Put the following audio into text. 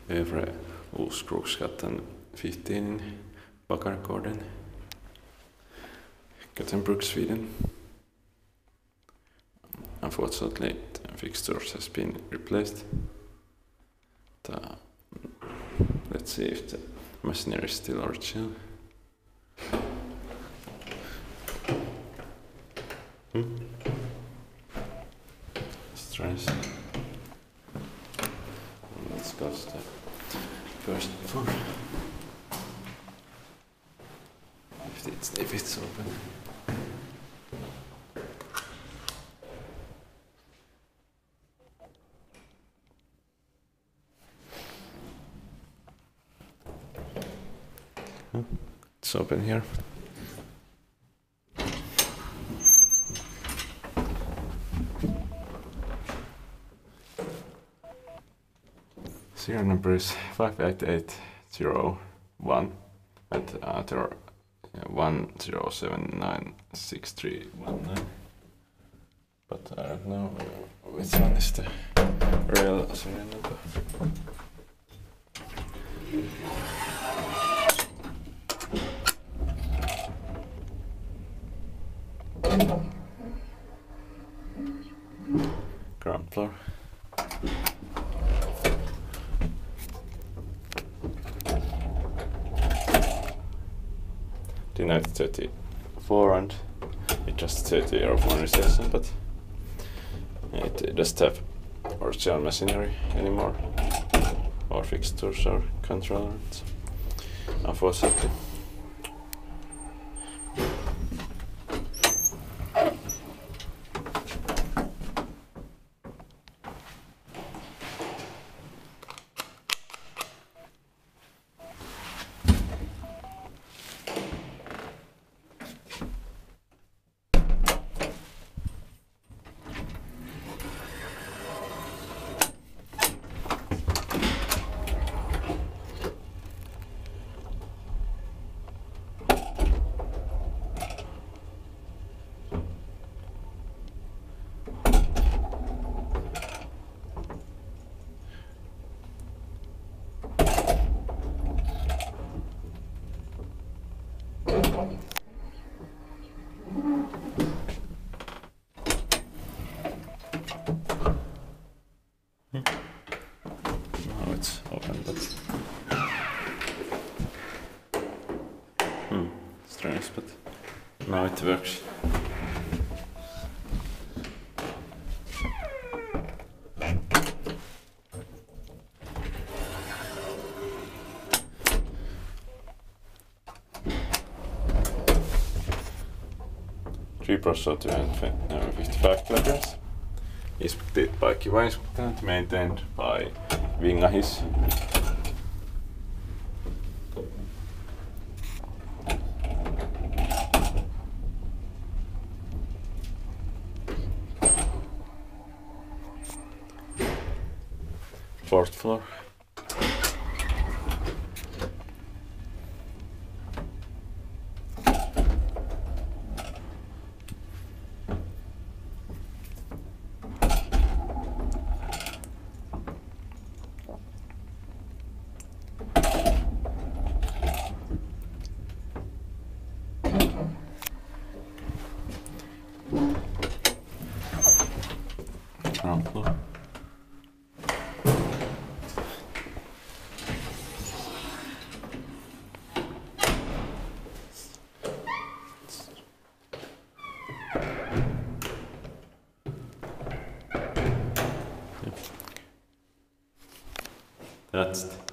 Övre Olskroksgatan 15 in Bagaregården, Gothenburg, Sweden. Unfortunately, the fixtures has been replaced. Let's see if the machinery is still original. Strange. Let's go to the first floor. If it's open. It's open here. Serial number is 58801 and there are 10796319. But I don't know which one is the real serial number. Ground floor. The 1934 and it just 30 year of modernization, but it doesn't have original machinery anymore, or fixtures or controllers, unfortunately. Now it's open, but strange, but now it works. Reprocessor 255 kilograms. Inspected by Kiva Inspectant, maintained by Vingahis. Fourth floor. Ground floor. That's it.